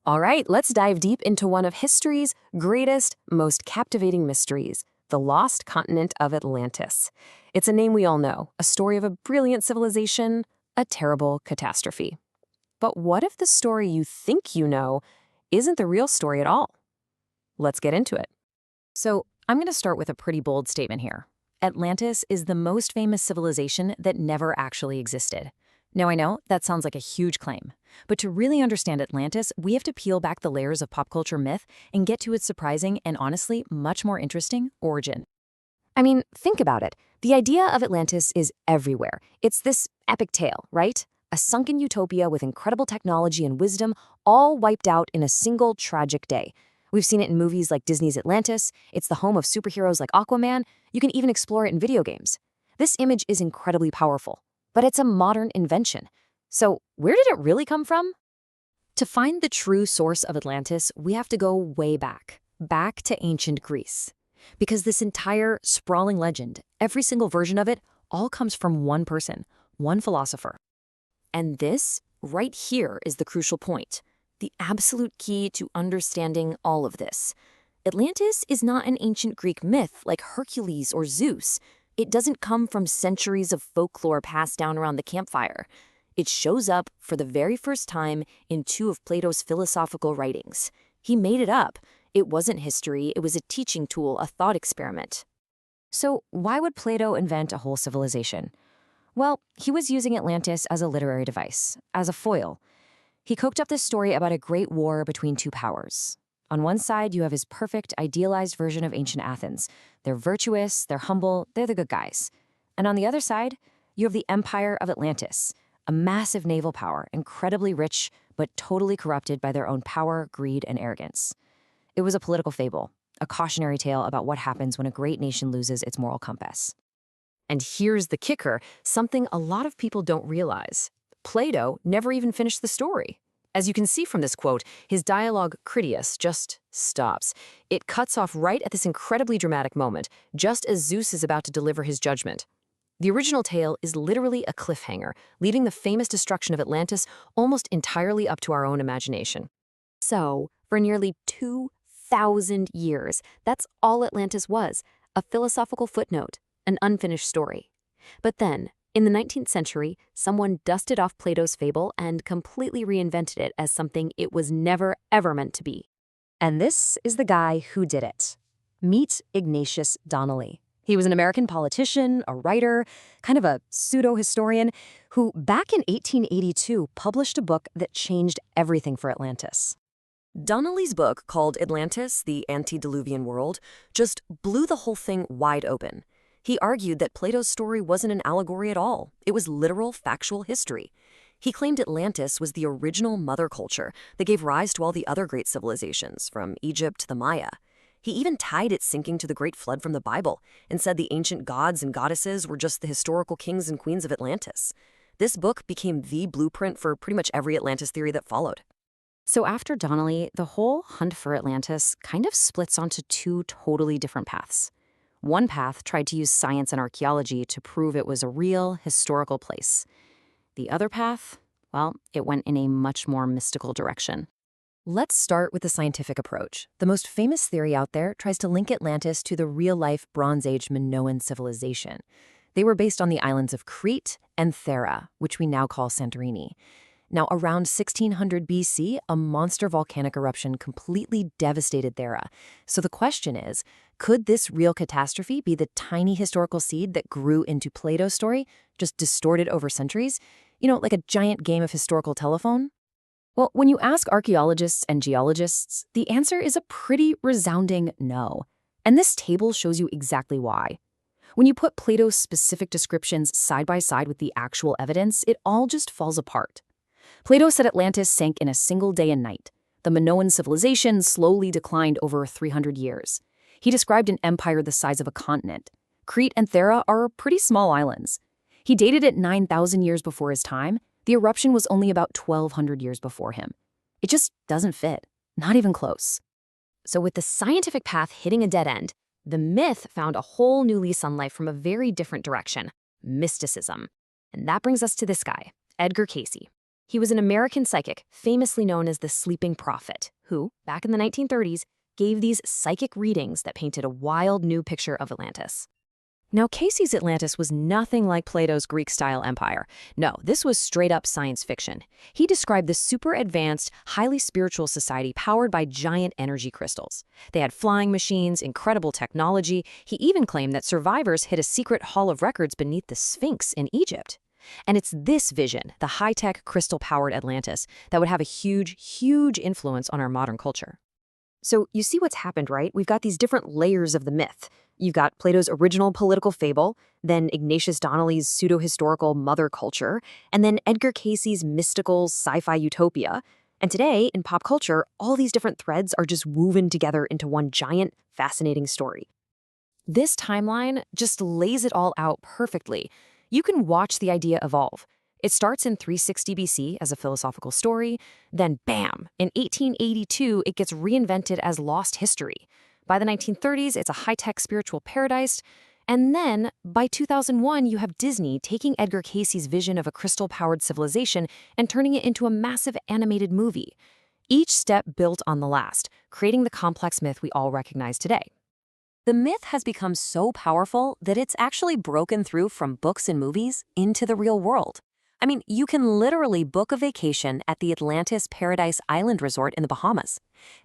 All right, let's dive deep into one of history's greatest, most captivating mysteries, the lost continent of Atlantis. It's a name we all know, a story of a brilliant civilization, a terrible catastrophe. But what if the story you think you know isn't the real story at all? Let's get into it. So, I'm going to start with a pretty bold statement here. Atlantis is the most famous civilization that never actually existed. Now, I know that sounds like a huge claim, but to really understand Atlantis, we have to peel back the layers of pop culture myth and get to its surprising and honestly much more interesting origin. I mean, think about it. The idea of Atlantis is everywhere. It's this epic tale, right? A sunken utopia with incredible technology and wisdom, all wiped out in a single tragic day. We've seen it in movies like Disney's Atlantis. It's the home of superheroes like Aquaman. You can even explore it in video games. This image is incredibly powerful, but it's a modern invention. So where did it really come from? To find the true source of Atlantis, we have to go way back to ancient Greece. Because this entire sprawling legend, every single version of it, all comes from one person, one philosopher. And this, right here, is the crucial point, the absolute key to understanding all of this. Atlantis is not an ancient Greek myth like Hercules or Zeus. It doesn't come from centuries of folklore passed down around the campfire. It shows up for the very first time in two of Plato's philosophical writings. He made it up. It wasn't history, it was a teaching tool, a thought experiment. So why would Plato invent a whole civilization? Well, he was using Atlantis as a literary device, as a foil. He cooked up this story about a great war between two powers. On one side, you have his perfect, idealized version of ancient Athens. They're virtuous, they're humble, they're the good guys. And on the other side, you have the Empire of Atlantis, a massive naval power, incredibly rich, but totally corrupted by their own power, greed, and arrogance. It was a political fable, a cautionary tale about what happens when a great nation loses its moral compass. And here's the kicker, something a lot of people don't realize. Plato never even finished the story. As you can see from this quote, his dialogue Critias just stops. It cuts off right at this incredibly dramatic moment, just as Zeus is about to deliver his judgment. The original tale is literally a cliffhanger, leaving the famous destruction of Atlantis almost entirely up to our own imagination. So, for nearly 2,000 years, that's all Atlantis was, a philosophical footnote, an unfinished story. But then, in the 19th century, someone dusted off Plato's fable and completely reinvented it as something it was never, ever meant to be. And this is the guy who did it. Meet Ignatius Donnelly. He was an American politician, a writer, kind of a pseudo-historian, who back in 1882 published a book that changed everything for Atlantis. Donnelly's book, called Atlantis, the Antediluvian World, just blew the whole thing wide open. He argued that Plato's story wasn't an allegory at all. It was literal, factual history. He claimed Atlantis was the original mother culture that gave rise to all the other great civilizations, from Egypt to the Maya. He even tied its sinking to the Great Flood from the Bible and said the ancient gods and goddesses were just the historical kings and queens of Atlantis. This book became the blueprint for pretty much every Atlantis theory that followed. So after Donnelly, the whole hunt for Atlantis kind of splits onto two totally different paths. One path tried to use science and archaeology to prove it was a real, historical place. The other path, well, it went in a much more mystical direction. Let's start with the scientific approach. The most famous theory out there tries to link Atlantis to the real-life Bronze Age Minoan civilization. They were based on the islands of Crete and Thera, which we now call Santorini. Now, around 1600 BC, a monster volcanic eruption completely devastated Thera. So the question is, could this real catastrophe be the tiny historical seed that grew into Plato's story, just distorted over centuries? You know, like a giant game of historical telephone? Well, when you ask archaeologists and geologists, the answer is a pretty resounding no. And this table shows you exactly why. When you put Plato's specific descriptions side by side with the actual evidence, it all just falls apart. Plato said Atlantis sank in a single day and night. The Minoan civilization slowly declined over 300 years. He described an empire the size of a continent. Crete and Thera are pretty small islands. He dated it 9,000 years before his time. The eruption was only about 1,200 years before him. It just doesn't fit, not even close. So with the scientific path hitting a dead end, the myth found a whole new lease on life from a very different direction, mysticism. And that brings us to this guy, Edgar Cayce. He was an American psychic, famously known as the Sleeping Prophet, who, back in the 1930s, gave these psychic readings that painted a wild new picture of Atlantis. Now, Casey's Atlantis was nothing like Plato's Greek-style empire. No, this was straight-up science fiction. He described the super-advanced, highly spiritual society powered by giant energy crystals. They had flying machines, incredible technology. He even claimed that survivors hid a secret hall of records beneath the Sphinx in Egypt. And it's this vision, the high-tech, crystal-powered Atlantis, that would have a huge, huge influence on our modern culture. So you see what's happened, right? We've got these different layers of the myth. You've got Plato's original political fable, then Ignatius Donnelly's pseudo-historical mother culture, and then Edgar Cayce's mystical sci-fi utopia. And today, in pop culture, all these different threads are just woven together into one giant, fascinating story. This timeline just lays it all out perfectly. You can watch the idea evolve. It starts in 360 BC as a philosophical story, then bam, in 1882 it gets reinvented as lost history. By the 1930s, it's a high-tech spiritual paradise, and then by 2001 you have Disney taking Edgar Cayce's vision of a crystal-powered civilization and turning it into a massive animated movie. Each step built on the last, creating the complex myth we all recognize today. The myth has become so powerful that it's actually broken through from books and movies into the real world. I mean, you can literally book a vacation at the Atlantis Paradise Island Resort in the Bahamas.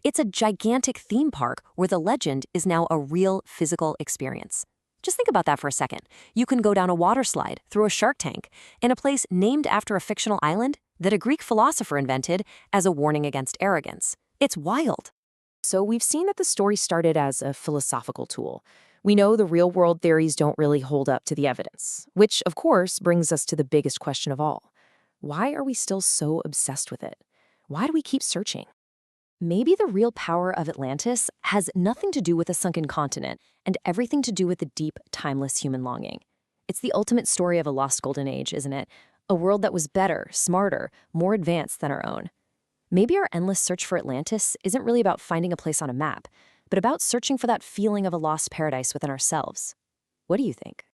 It's a gigantic theme park where the legend is now a real physical experience. Just think about that for a second. You can go down a water slide, through a shark tank, in a place named after a fictional island that a Greek philosopher invented as a warning against arrogance. It's wild. So we've seen that the story started as a philosophical tool. We know the real-world theories don't really hold up to the evidence, which, of course, brings us to the biggest question of all. Why are we still so obsessed with it? Why do we keep searching? Maybe the real power of Atlantis has nothing to do with a sunken continent and everything to do with the deep, timeless human longing. It's the ultimate story of a lost golden age, isn't it? A world that was better, smarter, more advanced than our own. Maybe our endless search for Atlantis isn't really about finding a place on a map, but about searching for that feeling of a lost paradise within ourselves. What do you think?